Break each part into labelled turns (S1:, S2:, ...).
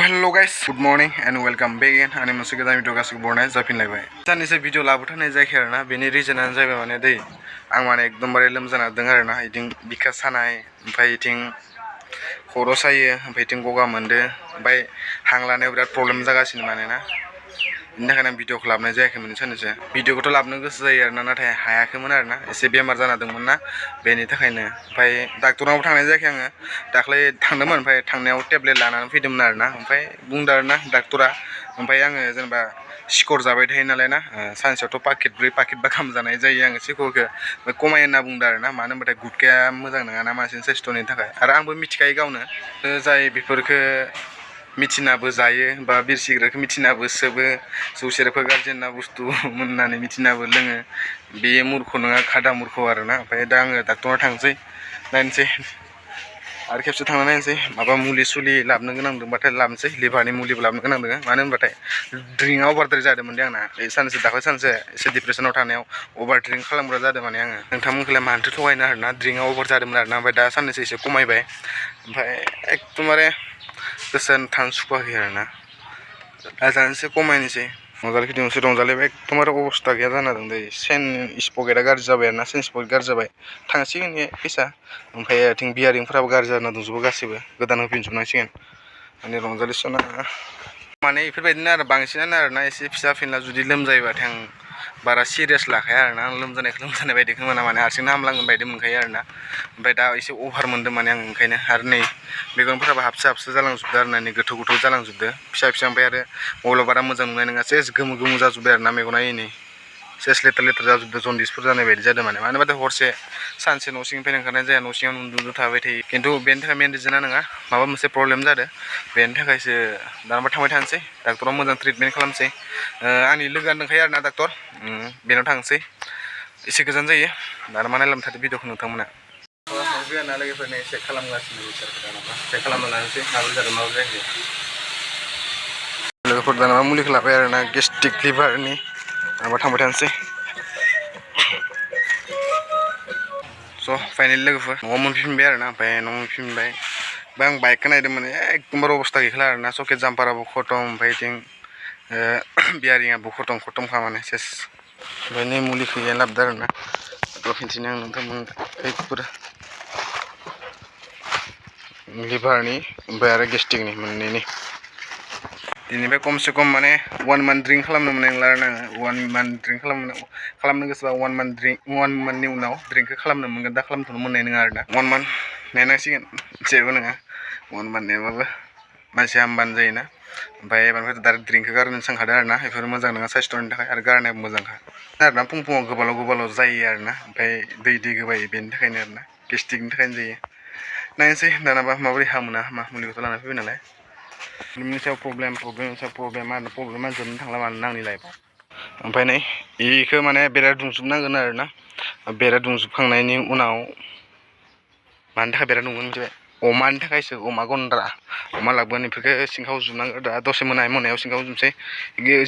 S1: hello guys good morning and welcome back again आंनि मोनसे गोदान भिडिअ गासिबो बरनाय जाफिनलायबाय साननैसो भिडिअ लाबोथारनाय जायाखै आरोना बेनि रिजनानो जाहैबाय माने दै आं माने एकदमबारे लोमजाना दं आरोना इथिं बिखा सानाय ओमफ्राय इथिं खर' सायो ओमफ्राय इथिं गगा मोनदो ओमफ्राय हां लानायाव बिराद प्रब्लेम जागासिनो माने ना बेनि थाखायनो आं भिडिअखौ लाबोनाय जायाखैमोन साननैसो भिडिअखौथ' लाबोनो गोसो जायो आरोना नाथाय हायाखैमोन आरोना एसे बेमार जाना दंमोन ना बेनि थाखायनो ओमफ्राय डाक्टरनावबो थांनाय जायाखै आङो दाख्लै थांदोंमोन ओमफ्राय थांनायाव टेब्लेट लानानै फैदोंमोन आरोना ओमफ्राय बुंदों आरोना डाक्टरा ओमफ्राय आङो जेनेबा सिकर जाबाय थायो नालाय ना सानसेयावथ' पाकेट 4 पाकेट बा खाम जानाय जायो आङो सिकरखौ खमाय होनना बुंदों आरोना मानो होनबाथाय गुटखाया मोजां नङाना मानसिनि साइस्थ'नि थाखाय आरो आंबो मिथिखायो गावनो जाय बेफोरखौ मिथिनाबो जायो बा बिर सिगारेटखौ मिथिनाबो सोबो जौ सेरेबखौ गाज्रि होनना बुस्थु होननानै मिथिनाबो लोङो बे मुर्ख नङा खादा मुर्ख आरोना ओमफ्राय दा आङो डाक्टरनाव थांसै नायनोसै आरो खेबसे थांना नायनोसै माबा मुलि सुलि लाबोनो गोनां दंबाथाय लाबोनोसै लिभारनि मुलिबो लाबोनो गोनां दङ मानो होनबाथाय ड्रिंकआ अभारद्राय जादोंमोन दे आंना सानसे दाख्लै सानसे एसे डिप्रेसनाव थानायाव अभार ड्रिंक खालामग्रा जादों माने आङो नोंथांमोनखौलाय मानोथो थगायनो आरोना ड्रिंकआ अभार जादोंमोन आरोना ओमफ्राय दा साननैसो एसे खमायबाय ओमफ्राय एकदमबारे गोसोआनो थानो सुखुवाखै आरोना दा जानोसै खमायनोसै रंजालि खिथियावसो रंजालिबा एकदमबारे अबस्था गैया जाना दं दै सेन स्पकेटआ गाज्रि जाबाय आरोना सेन स्पकेट गाज्रि जाबाय थांसिगोन बे फैसा ओमफ्राय आथिं बियारिंफोराबो गाज्रि जाना दंजोबो गासिबो गोदान होफिनजोबनांसिगोन माने रंजालि सना माने बेफोरबायदिनो आरो बांसिनानो आरोना एसे फिसा फिनला जुदि लोमजायोबाथाय आं बारा सिरियास लाखाया आरोना आं लोमजानायखौ लोमजानाय बायदिखौ मोना माने हारसिंनो हामलांगोन बायदि मोनखायो आरोना ओमफ्राय दा एसे अभार मोनदों माने आं ओंखायनो आरो नै मेगनफोराबो हाबसो हाबसो जालांजोबदों आरो नै गोथौ गोथौ जालांजोबदों फिसा फिसा ओमफ्राय आरो मबाइलाव बारा मोजां नुनाय नङा सेस गोमो गोमो जाजोब्बाय आरोना मेगना नै सेस लेथ्रा लेथ्रा जाजोबदों जन्दिसफोर जानाय बायदि जादों माने मानो होनबाथाय हरसे सानसे न' सिंनिफ्राय ओंखारनाय जाया न' सिङाव उन्दुना थाबाय थायो खिन्थु बेनि थाखाय मेन रिजोना नङा माबा मोनसे प्रब्लेम जादों बेनि थाखायसो दानबा थांबाय थानोसै डाक्टराव मोजां ट्रिटमेन्ट खालामसै आंनि लोगोआनो दंखायो आरोना डाक्टर बेनाव थांसै एसे गोजान जायो दाना मा नायलांबाय थादों भिडिअखौ नोंथांमोना लोगोना लोगोफोरनो चेक खालामगासिनो बिसोरखौ दाना चेक खालामना लानोसै माबोरै जादों माबोरै जायाखै लोगोफोर दाना मुलिखौ लाबाय आरोना गेस्ट्रिक लिभारनि दानबा थांबाय थानोसै स' फाइनेलि लोगोफोर न'आव मोनफिनबाय आरोना ओमफ्राय न'आव मोनफिनबाय ओमफ्राय आं बाइकखौ नायदोंमोन एकदमबारे अबस्था गैखाला आरोना सकेट जाम्पाराबो खतम ओमफ्राय बिथिं बियारिंआबो खतमखा माने सेस ओमफ्राय नै मुलिखौ इयावनो लाबोदों आरोना खिन्थिनो आं नोंथांमोन खैफोर लिभारनि ओमफ्राय आरो गेस्ट्रिकनि मोननैनि दिनैनिफ्राय खमसे खम माने 1 मान्थ ड्रिंक खालामनो मोननाय नंला आरोना आङो 1 मान्थ ड्रिंक खालामनो गोसोबा 1 मान्थनि उनाव ड्रिंकखौ खालामनो मोनगोन दा खालामथ'नो मोननाय नङा आरोना 1 मान्थ नेनांसिगोन जेबो नङा 1 मान्थ नेबाबो मानसिया हामबानो जायोना ओमफ्राय एबारनिफ्राय डाइरेक्ट ड्रिंकखौ गारनो सानखादों आरोना बेफोर मोजां नङा साइस्थ'नि थाखाय आरो गारनायाबो मोजांखा आरोना फुं फुङाव गोबालाव जायो आरोना ओमफ्राय दै गोबायो बेनि थाखायनो आरोना गेस्ट्रिकनि थाखायनो जायो नायनोसै दानाबा माबोरै हामोना हामा मुलिखौथ' लाना फैबाय नालाय प्रब्लेमनि सायाव प्रब्लेमा जोबनो थांला मानोना आंनि लाइफआव ओमफ्राय नै बेखौ माने बेरा दुंजोबनांगोन आरोना बेरा दुंजोबखांनायनि उनाव मानि थाखाय बेरा दुंगोन मिथिबाय अमानि थाखायसो अमा गन्द्रा अमा लाबोगोन बेफोरखौ सिंखाव जोबनांगौ दा दसे मोनायाव सिंखाव जोबसै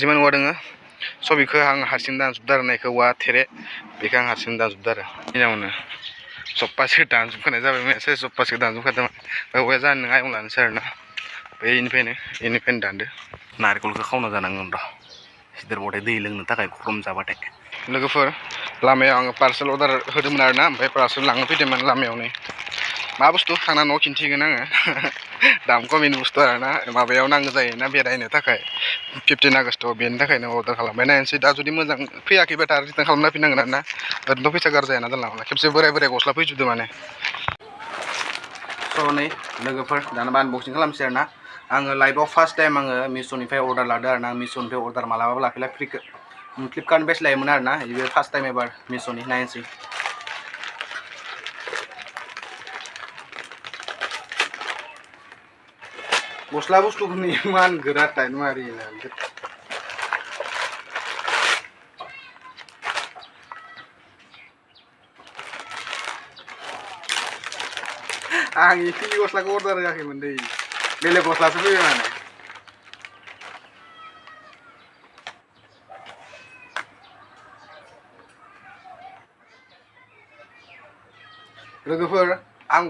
S1: जिमान औवा दङ स' बेखौ आं हारसिं दानजोबदों आरो नायखौ औवा थेरे बेखौ आं हारसिं दानजोबदों आरो बेनियावनो सप्तासे दानजोबखानाय जाबाय एसे सप्तासे दानजोबखादों ओमफ्राय औवाया जानो नङा आयं लानोसै आरोना बेनिफ्रायनो दानदो नारेंखलखौ खावना जानांगोन र' सिदेरबाथाय दै लोंनो थाखाय गरम जाबाथाय लोगोफोर लामायाव आङो पार्सेल अर्डार होदोंमोन आरोना ओमफ्राय पार्सेल लांनो फैदोंमोन लामायावनो मा बुस्थु थांना न'आव खिन्थिगोन आङो दाम खमिनि बुस्थु आरोना माबायाव नांगौ जायोना बेरायनो थाखाय 15 आगष्टआव बेनि थाखायनो अर्डार खालामबाय नायनोसै दा जुदि मोजां फैयाखैबाथाय आरो रिटार्न खालामना फैनांगोन आरोना ओरैनोथ' फैसा गारजायाना जानला मोनला खेबसे बोराय गस्ला फैजोबदों माने स' नै लोगोफोर दाना आनबक्सिं खालामसै आरोना आङो लाइफआव फार्स्ट टाइम आङो मिश'निफ्राय अर्डार लादों आरोना मिश'निफ्राय अर्डार मालाबाबो लाफेरला फ्लिपकार्टनिफ्रायसो लायोमोन आरोना बेयो फार्स्ट टाइम एबार मिश'नि नायनोसै गस्ला बुस्थुखौनो इमान गोरा टाइट मारियोना आं इखिनि गस्लाखौ अर्डार होआखैमोन दै बेलेग गस्लासो फैबाय माने लोगोफोर आं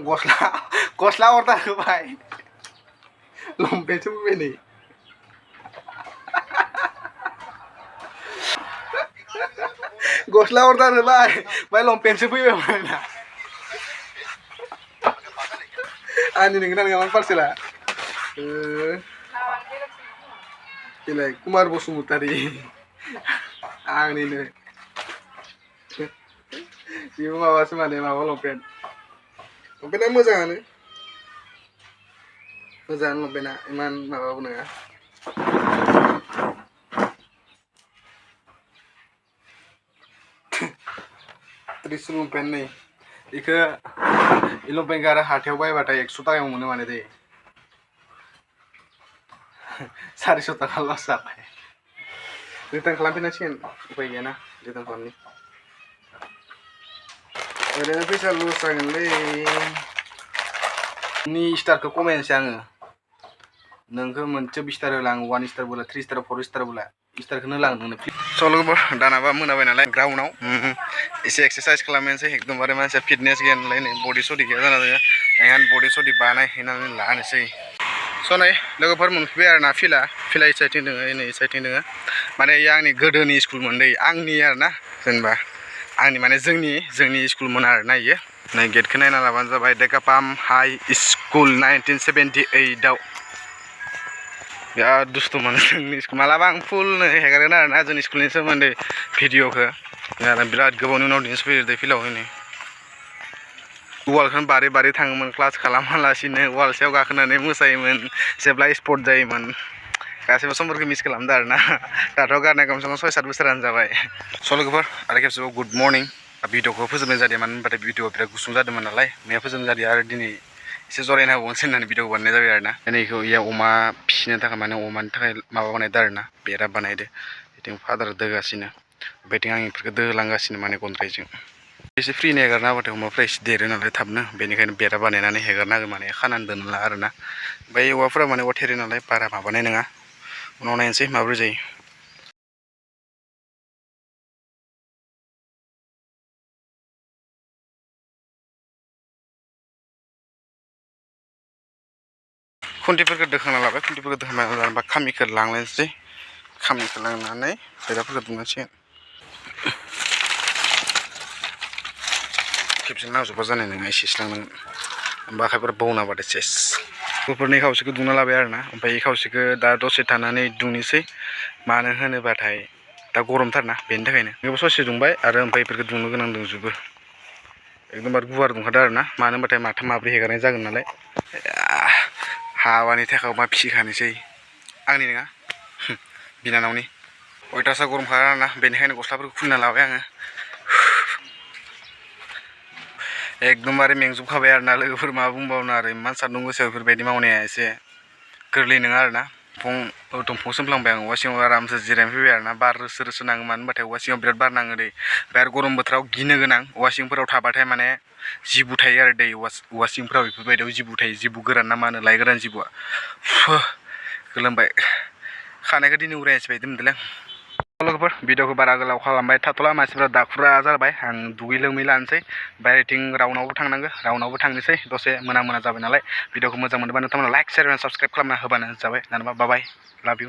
S1: गस्ला अर्डार होबाय लंपेन्टसो फैबाय नै गस्ला अर्डार होबाय ओमफ्राय लंपेन्टसो फैबाय माने आंनि नोंगोना नङामोन पार्सेला बेलाय कुमार बसुमतारी आंनिनो बेबो माबासो माने माबा लंपेन्टआ मोजाङानो लंपेन्टआ इमान माबाबो नङा त्रिस लंपेन्ट नै बेखौ लंपेन्टखौ आरो हाथायाव बायबाथाय 100 टाकायाव मोनो माने दै 400 टाका लस जाबाय रिटार्न खालामफिननांसिगोन उपाय गैयाना रिटार्न खालामनि ओरैनो फैसा लस जागोनलै नि स्टारखौ खमायनोसै आङो नोंखौ मोनसे 20 स्टार होला आं 1 स्टार बोला 3 स्टार 4 स्टार बोला स्टारखौनो लां नोंनो सल'बो दानाबा मोनाबाय नालाय ग्राउन्डआव एसे एक्सारसाइज खालामनोसै एकदमबारे मानसिया फिटनेस गैया नालाय नै बडि सडि गैया जाना दङ आं बडि सडि बानायहैनानै लानोसै स' नै लोगोफोर मोनफैबाय आरो ना फिला इ साइडथिं दङ नै साइडथिं दङ माने इयो आंनि गोदोनि स्कुलमोन दै आंनि आरो ना जेनेबा आंनि माने जोंनि स्कुलमोन आरो ना इयो नै गेटखौ नायना लाबानो जाबाय डेकापाम हाइ स्कुल 1978 आव बिराद दुस्थ'मोन जोंनि स्कुल मालाबा आं फुल हेगारगोन आरो ना जोंनि स्कुलनि सोमोन्दै भिडिअखौ बिराद गोबावनि उनाव दिन्थिफैयो दै फिल्डआव नै वालखौनो बारै थाङोमोन क्लास खालामालासिनो वाल सायाव गाखोनानै मोसायोमोन जेब्ला स्पर्ट जायोमोन गासैबो समफोरखौ मिस खालामदों आरो ना दाथ' गारनाय खमसे खम 6-7 बोसोरानो जाबाय स' लोगोफोर आरो खेबसेबाव गुड मर्निं भिडिअखौ फोजोबनाय जादों मानो होनबाथाय भिडिअआ बिराद गुसुं जादोंमोन नालाय मैया फोजोबनाय जादों आरो दिनै एसे जरायना होबावनोसै होननानै भिडिअखौ बानायनाय जाबाय आरो ना बेखौ इयाव अमा फिसिनो थाखाय माने अमानि थाखाय माबा बानायदों आरो ना बेरा बानायदो बिथिं फादार दोगासिनो बेथिं आं बेफोरखौ दोलांगासिनो माने गन्द्रायजों एसे फ्रि हेगारना होबाथाय अमाफ्रा एसे देरो नालाय थाबनो बेनिखायनो बेरा बानायनानै हेगारना होगोन माने खानानै दोनला आरो ना ओमफ्राय औवाफोरा माने औवा थेरे नालाय बारा माबानाय नङा उनाव नायनोसै माबोरै जायो खुन्थिफोरखौ दोखांना लाबाय खुन्थिफोरखौ दोखांना लाबा खामिखौ लांलायनोसै खामिखौ लांनानै बेराफोरखौ दुमनांसिगोन खेबसेनो नांजोबा जानाय नङा एसेसो लांनांगोन होमबा आखाइफोरा बौनाबाथाय सेस गथ'फोरनि खावसेखौ दुंना लाबाय आरो ना ओमफ्राय खावसेखौ दा दसे थानानै दुंनोसै मानो होनोबाथाय दा गरमथारना बेनि थाखायनो बेबो ससे दुंबाय आरो ओमफ्राय बेफोरखौ दुंनो गोनां दंजोबो एकदमबारे गुवार दुंखादों आरो ना मानो होनबाथाय माथाम माब्रै हेगारनाय जागोन नालाय हाबानि थाखाय अमा फिसिखानोसै आंनि नङा बिनानावनि अयथासार गरमखा आरोना बेनिखायनो गस्लाफोरखौ खुलिना लाबाय आङो एकदमबारे मेंजोबखाबाय आरो ना लोगोफोर मा बुंबावनो आरो इमान सान्दुं गोसा बेफोरबायदि मावनाया एसे गोरलै नङा आरो ना दंफां सोमफ्लांबाय आं औवा सिङाव आरामसे जिरायनो फैबाय आरो ना बार रोसो नाङो मानो होनबाथाय औवा सिङाव बिराद बार नाङो दै ओमफ्राय आरो गरम बोथोराव गिनो गोनां औवा सिंफोराव थाबाथाय माने जिबौ थायो आरो दै औवा सिंफोराव बेफोरबायदियाव जिबौ थायो जिबौ गोरान ना मा होनो लाय गोरान जिबौआ गोलोमबाय खानायखौ दिनै उरायनोसै बायदि मोनदोंलै आं लोगोफोर भिडिअखौ बारा गोलाव खालामबाय थाथ'ला मानसिफ्रा दाखुरा जाबाय आं दुगै लोमै लानोसै बायथिं राउन्डआवबो थांनोसै दसे मोना जाबाय नालाय भिडिअखौ मोजां मोनोबा नोंथांमोना लाइक शेयार एन्ड साबस्क्राइब खालामना होबानो जाबाय जेनेबा बाय लाभ इउ